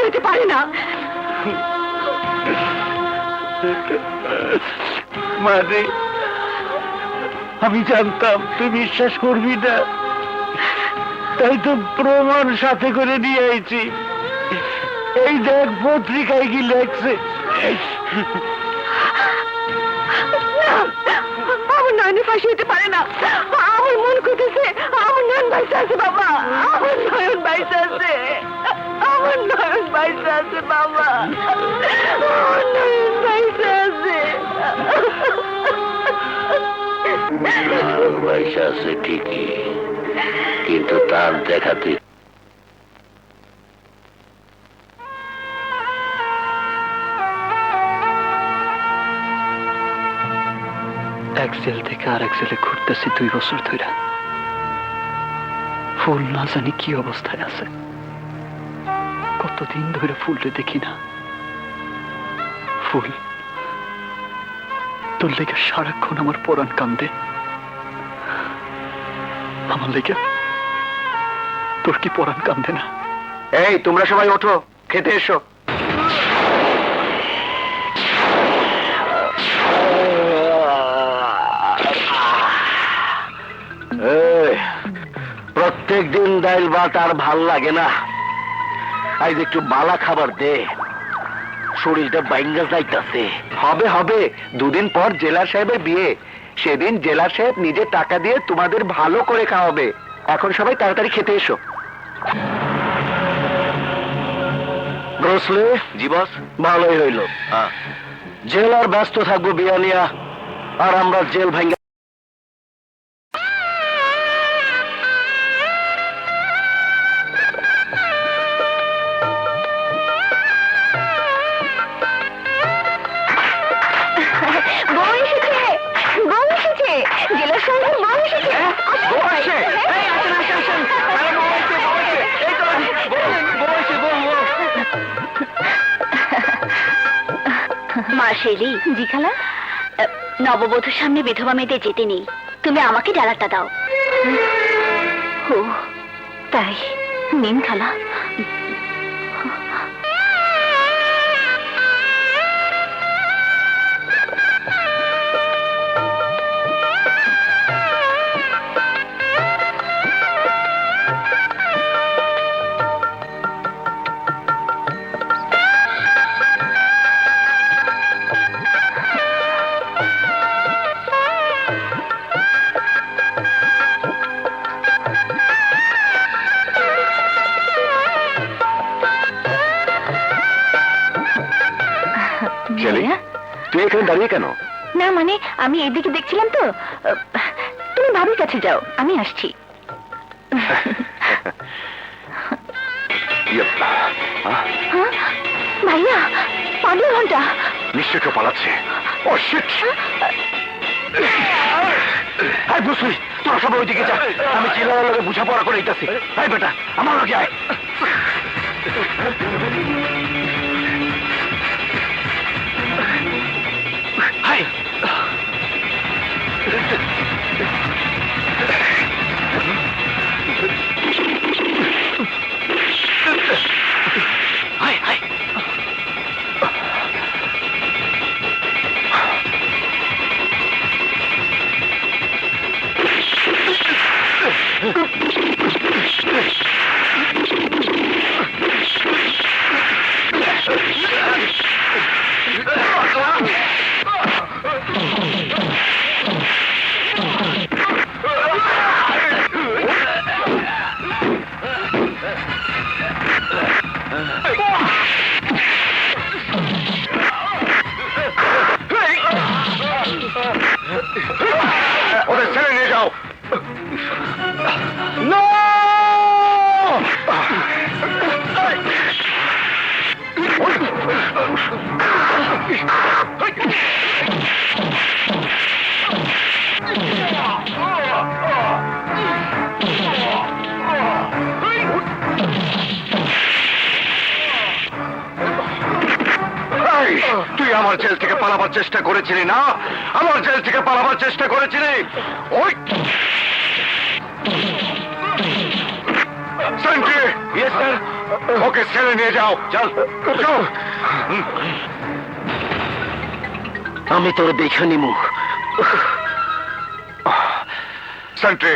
হতে পারে না। মানে আমি জানতাম তুই বিশ্বাস করবি না, তাই তো প্রমাণ সাথে করে নিয়ে আইছি। এই দেখ পত্রিকায় কি লেখছে। আমার নয়নে ফাঁসি হতে পারে না। আমার মন করতেছে আমার নয়ন বাইসা আছে বাবা, আমার নয়ন বাইসা আছে, আমার নয়ন বাইসা আছে বাবা, আমার নয়ন বাইসা আছে। পয়সা আছে ঠিকই, কিন্তু তার দেখাতে এক জেল থেকে আর এক জেলে ঘুরতেছি 2 বছর ধরে। ফুল না জানি কি অবস্থায় আছে, কতদিন ধরে ফুলরে দেখি না। ফুল, তোর লেগে সারাক্ষণ আমার পরাণ কান্দে। আমার লেগে তোর কি পরাণ কান্দে না? এই তোমরা সবাই ওঠো, খেতে এসো। প্রত্যেক দিন ডাইল ভাত আর ভাল লাগে না, আজ একটু বালা খাবার দে, শরীরটা বাইঙ্গা যাইতাছে। হবে হবে, 2 দিন পর জেলার সাহেবের বিয়ে, সেদিন জেলার সাহেব নিজে টাকা দিয়ে তোমাদের ভালো করে খাওয়াবে। এখন সবাই তাড়াতাড়ি খেতে এসো। ব্রসলে জি বস। ভালোই হইল, জেল আর ব্যস্ত থাকবো বিয়া নিয়া, আর আমরা জেল ভাঙ্গা। জেলার সঙ্গে বউ এসেছে। মার্শেলি জি খালা, নববধূর সামনে বিধবা মেয়েদের যেতে নেই, তুমি আমাকে ডালাটা দাও। ও তাই, নিন খালা। তুই এখানে দাঁড়িয়ে কেন? না মানে আমি এদিকে দেখছিলাম তো। তুমি ভাবির কাছে যাও, আমি আসছি। ভাইয়া, পাগল ঘন্টা নিশ্চয় কেউ পালাচ্ছে। ও শিট! আয় বুঝলি, তোরা সবাই ওইদিকে যা, আমি জেলার লগে বুঝাপড়া করে দিতেছি। আয় বেটা, আমার লগে আয়। আয় আয় আয়। ওদের ছেড়ে নিয়ে যাও। No! তুই আমার জেল থেকে পালাবার চেষ্টা করেছিলি না? আমার জেল থেকে পালাবার চেষ্টা করেছিলি? ওই সেন্ট্রি, স্যার। ওকে ছেড়ে নিয়ে যাও। চল যাও। আমি তোর দেখে নিমু। Sentry,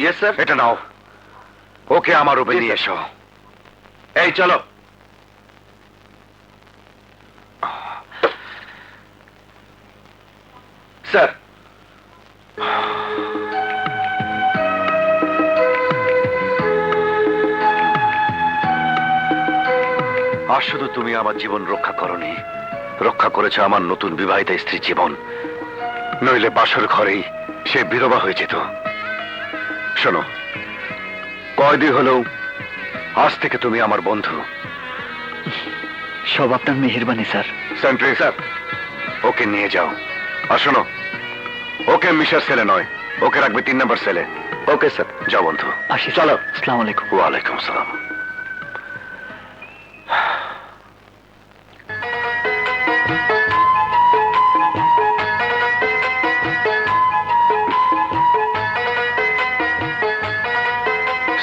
yes sir. এটা নাও, ওকে আমার রুমে নিয়ে এসো। এই চলো। স্যার, আর শুধু তুমি আমার জীবন রক্ষা করনি, রক্ষা করেছে আমার নতুন বিবাহিতা স্ত্রীর জীবন। নইলে বাসর ঘরেই সে বিধবা হয়ে যেত। শোনো, কয়দি হলেও আজ থেকে তুমি আমার বন্ধু। সব আপনার মেহেরবানি স্যার। সেন্ট্রি, স্যার, ওকে নিয়ে যাও। আর শোনো, ওকে মিশার সেলে নয়, ওকে রাখবে 3 নম্বর সেলে। Okay sir. যাও বন্ধু। আসি, চলো। আসসালামু আলাইকুম। ওয়ালাইকুম আসসালাম।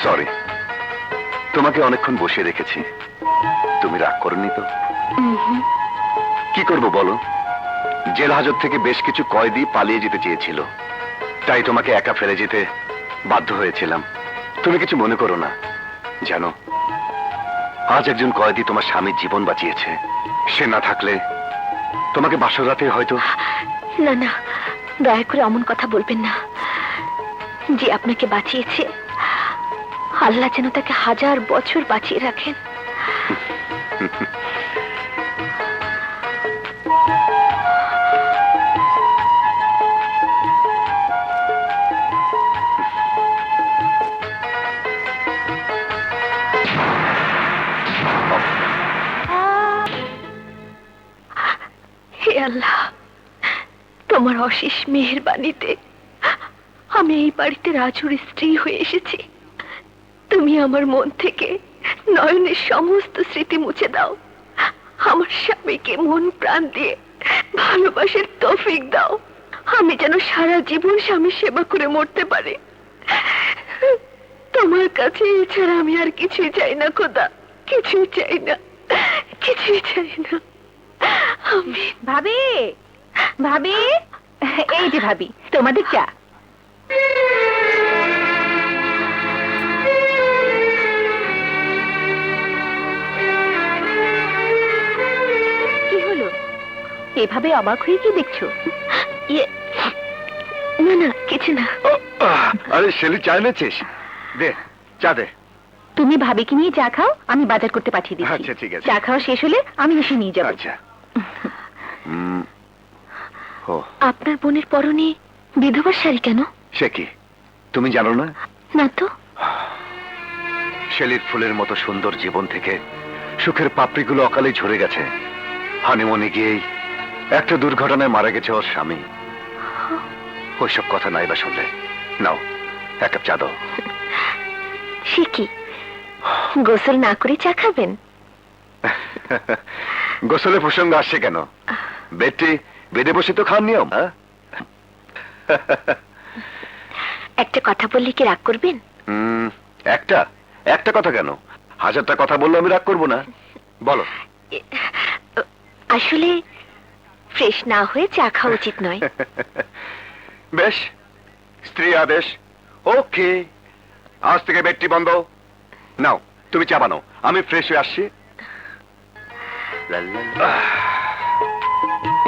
সরি, তোমাকে অনেকক্ষণ বসিয়ে রেখেছি। তুমি রাগ করনি তো? কি করব বলো, জেল হাজত থেকে বেশ কিছু কয়েদি পালিয়ে যেতে চেয়েছিল, তাই তোমাকে একা ফেলে যেতে বাধ্য হয়েছিলাম। তুমি কিছু মনে করো না। জানো, আজ একজন কয়েদি তোমার স্বামীর জীবন বাঁচিয়েছে। সে না থাকলে তোমাকে বাসর রাতে হয়তো। না না, দয়া করে অমন কথা বলবেন না। যে আপনাকে বাঁচিয়েছে, আল্লাহ যেন তাকে 1000 বছর বাঁচিয়ে রাখেন। হে আল্লাহ, তোমার অশেষ মেহেরবানিতে আমি এই বাড়িতে রাজুর স্ত্রী হয়ে এসেছি। তুমি আমার মন থেকে নয়নের সমস্ত স্মৃতি মুছে দাও। আমার স্বামীকে মন প্রাণ দিয়ে ভালোবাসার তৌফিক দাও। আমি যেন সারা জীবন স্বামীর সেবা করে মরতে পারি। তোমার কাছে এছাড়া আমি আর কিছুই চাই না খোদা, কিছুই চাই না, কিছুই চাই না। আমি ভাবি, ভাবি, এই যে ভাবি, তোমাদের চা। কি হলো, এভাবে অবাক হয়ে কি দেখছো? ইয়ে, না না, কিছু না। আরে শেলি, চা এনেছিস? দে, চা দে। তুমি ভাবিকে নিয়ে চা খাও, আমি বাজার করতে পাঠিয়ে দিচ্ছি। আচ্ছা, ঠিক আছে। চা খাওয়া শেষ হলে আমি এসে নিয়ে যাবো। আচ্ছা। ও, আপনার বোনের পরনে বিধবার শাড়ি কেন? সে কি তুমি জানো না? না তো। শেলির ফুলের মতো সুন্দর জীবন থেকে সুখের পাপড়িগুলো অকালে ঝরে গেছে। হানিমুনে গিয়েই একটা দুর্ঘটনায় মারা গেছে ওর স্বামী। ওইসব কথা নাই বা শুনলে। নাও, 1 কাপ চা দাও। সে কি, গোসল না করে চা খাবেন? গোসলের প্রসঙ্গ আসছে কেন? বেটি, বেডে বসে তো খাওয়ার নিয়ম। একটা কথা বললে কি রাগ করবেন? একটা একটা কথা কেন, 1000টা কথা বললে আমি রাগ করবো না। বলো। আসলে ফ্রেশ না হয়ে চা খাওয়া উচিত নয়। বেশ, স্ত্রী আদেশ। ওকে, আজ থেকে বেডটি বন্ধ। নাও, তুমি চা বানাও, আমি ফ্রেশ হয়ে আসছি।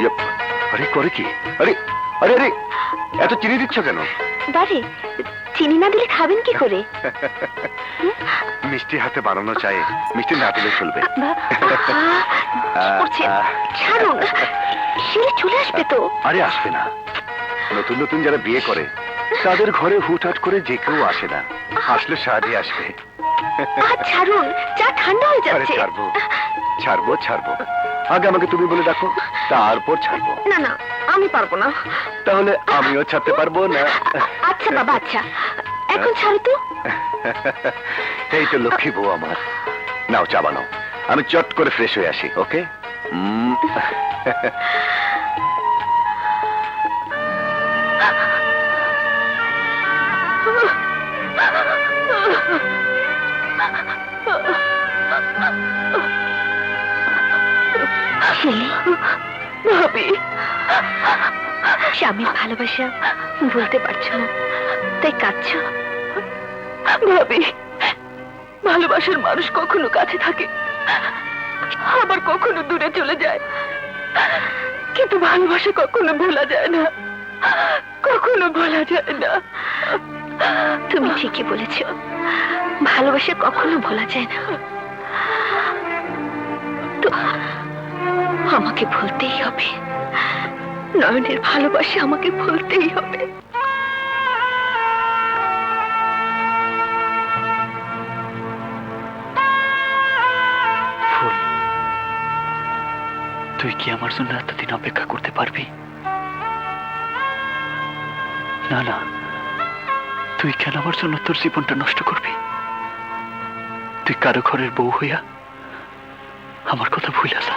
ইয়েপ, আরে করে কি? আরে আরে আরে, এত চিনি দিচ্ছ কেন? বারে, চিনি না দিলে খাবেন কি করে? মিষ্টি হাতে বানানো চাই, মিষ্টি না দিলে চলবে। কি করছেন? ছাড়ুন, সে চলে আসবে তো। আরে আসবে না, নতুন নতুন যারা বিয়ে করে তাদের ঘরে হুটহাট করে যে কেউ আসে না, আসলে সাহায্যে আসবে। ছাড়ুন, চা ঠান্ডা হয়ে আরে যাচ্ছে। ছাড়বো ছাড়বো ছাড়বো, আগে আমাকে তুমি বলে ডাকো, তারপর ছাড়বো। না না, আমি পারবো না। তাহলে আমিও ছাড়তে পারবো না। আচ্ছা বাবা, আচ্ছা, এখন ছাড়ো তো। এই তো লক্ষ্মী বউ আমার। নাও, চা বানাও, আমি চট করে ফ্রেশ হয়ে আসি। ওকে। স্বামীর ভালোবাসা বলতে পারছো না, তাই কাঁদছো। ভাবি, ভালোবাসার মানুষ কখনো কাছে থাকে, আবার কখনো দূরে চলে যায়, কিন্তু ভালোবাসা কখনো ভোলা যায় না, কখনো ভোলা যায় না। তুমি ঠিকই বলেছ, ভালোবাসা কখনো ভোলা যায় না। তো আমাকে ভুলতেই হবে, নয়নের ভালোবাসা আমাকে ভুলতেই হবে। ফুল, তুই কি আমার জন্য এতদিন অপেক্ষা করতে পারবি? না না, তুই কেন আমার জন্য তোর জীবনটা নষ্ট করবি? তুই কারো ঘরের বউ হইয়া আমার কথা ভুলে যা।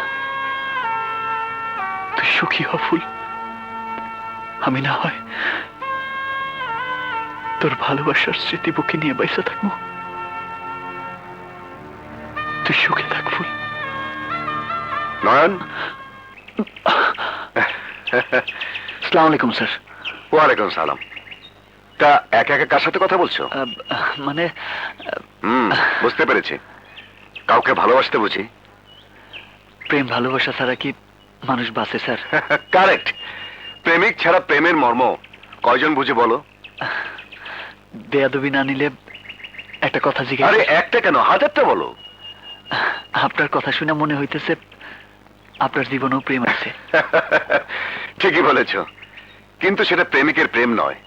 তুই সুখী হ ফুল, আমি না হয় তোর ভালোবাসার স্মৃতি বুকে নিয়ে বাইসা থাকবো। তুই সুখে থাক ফুল। নয়ন, আসসালামু আলাইকুম স্যার। ওয়ালাইকুম সালাম। তা একা একা কার সাথে কথা বলছো? মানে বুঝতে পেরেছি, কাউকে ভালোবাসতে বুঝি। প্রেম ভালোবাসা ছাড়া কি মানুষ বাঁচে স্যার? কারেক্ট। প্রেমিক ছাড়া প্রেমের মর্ম কয়জন বুঝে বলো? বেয়াদবি না নিলে একটা কথা আরে জিজ্ঞাসা। একটা কেন, হাজারটা বলো। আপনার কথা শুনে মনে হইতেছে আপনার জীবনেও প্রেম আছে। ঠিকই বলেছ, কিন্তু সেটা প্রেমিকের প্রেম নয়,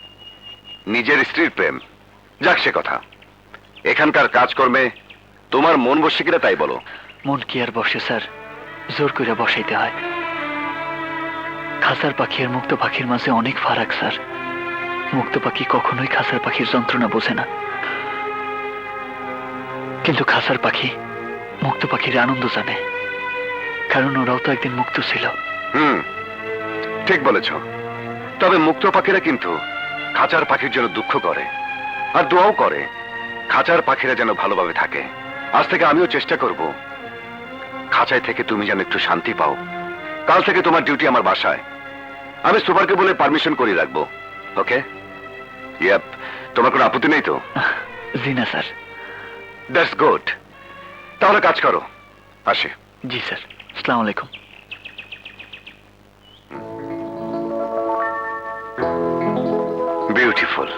নিজের স্ত্রীর প্রেম। যাক সে কথা, এখানকার কাজকর্মে তোমার মন বসে কিনা তাই বলো। মন কি আর বসে স্যার, জোর করে বসাইতে হয়। খাসার পাখি আর মুক্ত পাখির মাঝে অনেক ফারাক স্যার। মুক্ত পাখি কখনোই খাসার পাখির যন্ত্রণা বোঝে না, কিন্তু খাসার পাখি মুক্ত পাখির আনন্দ জানে, কারণ ওরাও তো একদিন মুক্ত ছিল। ঠিক বলেছ। তবে মুক্ত পাখিরা কিন্তু খাঁচার পাখির জন্য দুঃখ করে আর দোয়াও করে, খাঁচার পাখিরা যেন ভালোভাবে থাকে। আজ থেকে আমিও চেষ্টা করব খাঁচায় থেকে তুমি যেন একটু শান্তি পাও। কাল থেকে তোমার ডিউটি আমার বাসায়। আমি সুপারকে বলে পারমিশন করে রাখবো। ওকে? ইয়াপ, তোমার কোনো আপত্তি নেই তো? জি না স্যার। That's good. তাহলে কাজ করো, আসি। জি স্যার, আসসালামু আলাইকুম। বিউটিফুল।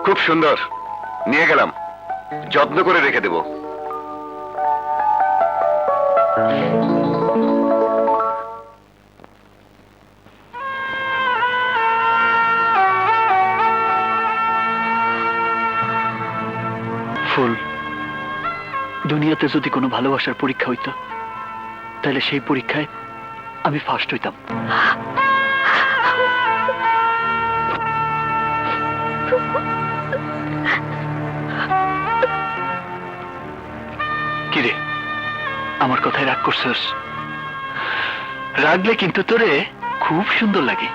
খুব সুন্দর, নিয়ে গেলাম, যত্ন করে রেখে দেব। ফুল, দুনিয়াতে যদি কোনো ভালোবাসার পরীক্ষা হইতো, তাহলে সেই পরীক্ষায় আমি ফার্স্ট হইতাম। কিরে, আমার কথায় রাগ করছস? রাগলে কিন্তু তোরে খুব সুন্দর লাগে।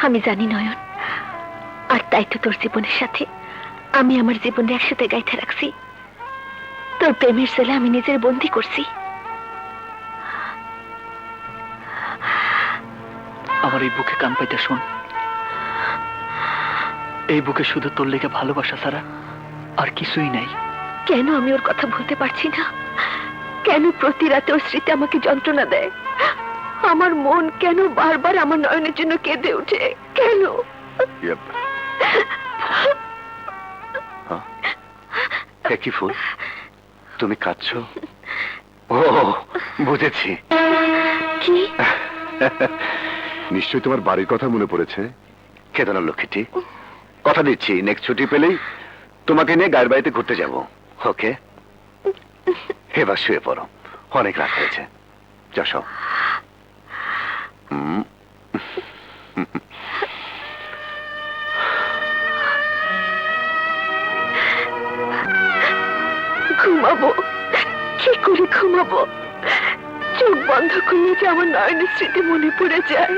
আমি জানি নয়ন, আর তাই তো তোর জীবনের সাথে আমি আমার জীবনে একসাথে গাইতে রাখছি। তোর প্রেমের ছেলে আমি নিজের বন্দি করছি। আমার এই বুকে কান পাইতে শোন, এই বুকে শুধু তোর লেগে ভালোবাসা ছাড়া আর কিছুই নাই। কেন আমি ওর কথা বলতে পারছি না? কেন প্রতি রাতে ওর স্মৃতি আমাকে যন্ত্রণা দেয়? আমার মন কেন বারবার আমার নয়নের জন্য কেঁদে ওঠে? কেন? ইয়াপ। কি ফুল, তুমি কাঁদছো? ও, বুঝেছি। কি? নিশ্চয়ই তোমার বাড়ির কথা মনে পড়েছে। কেদনা লক্ষ্মীটি, কথা দিচ্ছি নেক্সট ছুটি পেলেই তোমাকে নিয়ে গায়ের বাড়িতে ঘুরতে যাব। ওকে? এবার শুয়ে পড়ো, অনেক রাত হয়েছে। যশো। ঘুমাবো? কি করে ঘুমাবো? চোখ বন্ধ করলে যে আমার নয়নের স্মৃতি মনে পড়ে যায়।